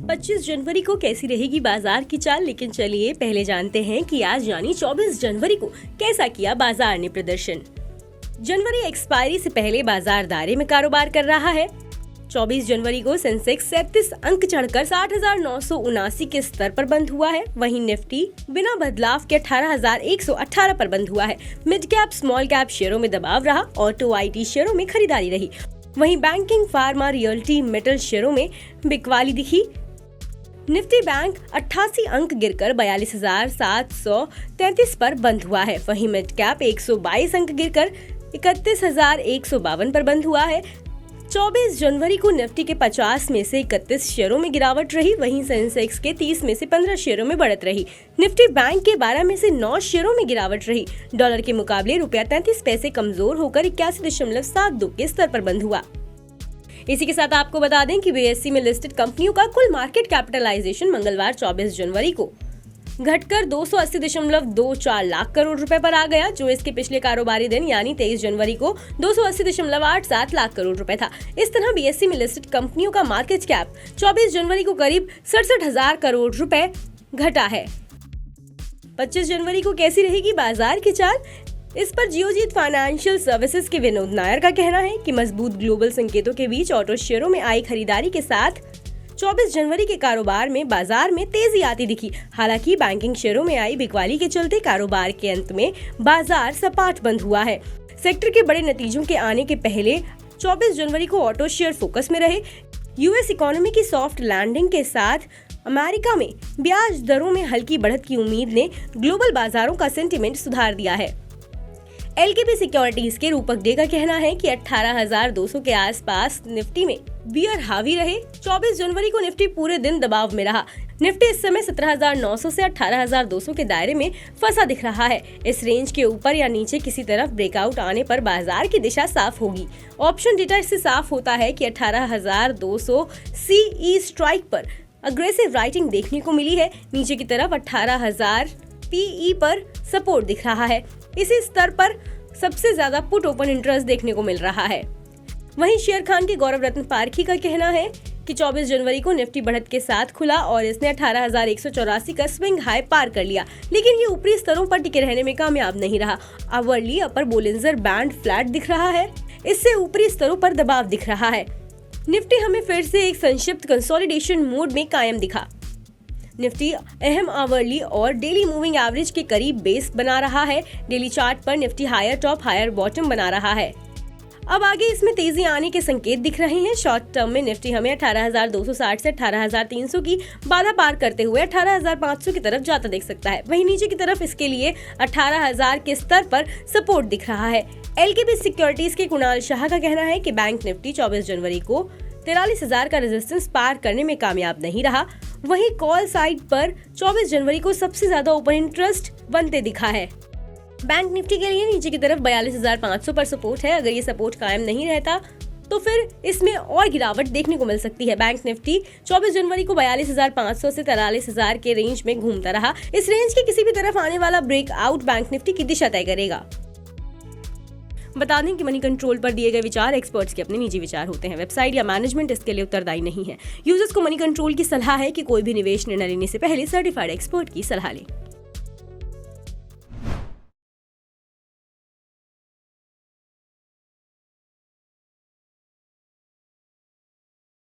25 जनवरी को कैसी रहेगी बाजार की चाल, लेकिन चलिए पहले जानते हैं कि आज यानी 24 जनवरी को कैसा किया बाजार ने प्रदर्शन। जनवरी एक्सपायरी से पहले बाजार दायरे में कारोबार कर रहा है। 24 जनवरी को सेंसेक्स 37 अंक चढ़कर 60,979 के स्तर पर बंद हुआ है। वहीं निफ्टी बिना बदलाव के 18,118 पर बंद हुआ है। मिड कैप स्मॉल कैप शेयरों में दबाव रहा। ऑटो IT शेयरों में खरीदारी रही। वहीं बैंकिंग, फार्मा, रियल्टी, मेटल शेयरों में बिकवाली दिखी। निफ्टी बैंक 88 अंक गिरकर 42,733 पर बंद हुआ है। वहीं मिड कैप 122 अंक गिरकर 31,152 पर बंद हुआ है। 24 जनवरी को निफ्टी के 50 में से 31 शेयरों में गिरावट रही। वहीं सेंसेक्स के 30 में से 15 शेयरों में बढ़त रही। निफ्टी बैंक के 12 में से 9 शेयरों में गिरावट रही। डॉलर के मुकाबले रुपया 33 पैसे कमजोर होकर 81.72 के स्तर पर बंद हुआ। इसी के साथ आपको बता दें कि BSE में लिस्टेड कंपनियों का कुल मार्केट कैपिटलाइजेशन मंगलवार 24 जनवरी को घटकर 280.24 लाख करोड़ रुपए पर आ गया, जो इसके पिछले कारोबारी दिन यानी 23 जनवरी को 280.87 लाख करोड़ रुपए था। इस तरह BSE में लिस्टेड कंपनियों का मार्केट कैप 24 जनवरी को करीब 67,000 करोड़ रुपए घटा है। 25 जनवरी को कैसी रहेगी बाजार की चाल, इस पर जियोजीत फाइनेंशियल सर्विसेज के विनोद नायर का कहना है कि मजबूत ग्लोबल संकेतों के बीच ऑटो शेयरों में आई खरीदारी के साथ 24 जनवरी के कारोबार में बाजार में तेजी आती दिखी। हालांकि बैंकिंग शेयरों में आई बिकवाली के चलते कारोबार के अंत में बाजार सपाट बंद हुआ है। सेक्टर के बड़े नतीजों के आने के पहले 24 जनवरी को ऑटो शेयर फोकस में रहे। US इकोनॉमी की सॉफ्ट लैंडिंग के साथ अमेरिका में ब्याज दरों में हल्की बढ़त की उम्मीद ने ग्लोबल बाजारों का सेंटीमेंट सुधार दिया है। LKP सिक्योरिटीज के रूपक डे का कहना है कि 18,200 के आसपास निफ्टी में बियर हावी रहे। 24 जनवरी को निफ्टी पूरे दिन दबाव में रहा। निफ्टी इस समय 17,900 से 18,200 के दायरे में फंसा दिख रहा है। इस रेंज के ऊपर या नीचे किसी तरफ ब्रेकआउट आने पर बाजार की दिशा साफ होगी। ऑप्शन डेटा इससे साफ होता है कि 18,200 CE स्ट्राइक पर अग्रेसिव राइटिंग देखने को मिली है। नीचे की तरफ 18,000 PE पर सपोर्ट दिख रहा है। इसी स्तर पर सबसे ज्यादा पुट ओपन इंटरेस्ट देखने को मिल रहा है। वहीं शेर खान के गौरव रत्न पारखी का कहना है कि 24 जनवरी को निफ्टी बढ़त के साथ खुला और इसने 18,184 का स्विंग हाई पार कर लिया, लेकिन ये ऊपरी स्तरों पर टिके रहने में कामयाब नहीं रहा। आवरली अपर बोलिंजर बैंड फ्लैट दिख रहा है। इससे ऊपरी स्तरों पर दबाव दिख रहा है। निफ्टी हमें फिर से एक संक्षिप्त कंसोलिडेशन मोड में कायम दिखा। निफ्टी अहम आवरली और डेली मूविंग एवरेज के करीब बेस बना रहा है। डेली चार्ट पर Nifty higher top higher bottom बना रहा है। अब आगे इसमें तेजी आने के संकेत दिख रहे हैं। शॉर्ट टर्म में निफ्टी हमें 18,260 से 18,300 की बाधा पार करते हुए 18,500 की तरफ जाता देख सकता है। वहीं नीचे की तरफ इसके लिए 18,000 के स्तर पर सपोर्ट दिख रहा है। LKP सिक्योरिटीज के कुणाल शाह का कहना है कि बैंक निफ्टी 24 जनवरी को 43,000 का रेजिस्टेंस पार करने में कामयाब नहीं रहा। वहीं कॉल साइड पर 24 जनवरी को सबसे ज्यादा ओपन इंटरेस्ट बनते दिखा है। बैंक निफ्टी के लिए नीचे की तरफ 42,500 पर सपोर्ट है। अगर ये सपोर्ट कायम नहीं रहता तो फिर इसमें और गिरावट देखने को मिल सकती है। बैंक निफ्टी 24 जनवरी को 42,500 से 43,000 के रेंज में घूमता रहा। इस रेंज के किसी भी तरफ आने वाला ब्रेकआउट बैंक निफ्टी की दिशा तय करेगा। बता दें कि मनी कंट्रोल पर दिए गए विचार एक्सपर्ट्स के अपने निजी विचार होते हैं। वेबसाइट या मैनेजमेंट इसके लिए उत्तरदायी नहीं है। यूजर्स को मनी कंट्रोल की सलाह है कि कोई भी निवेश निर्णय लेने से पहले सर्टिफाइड एक्सपर्ट की सलाह लें।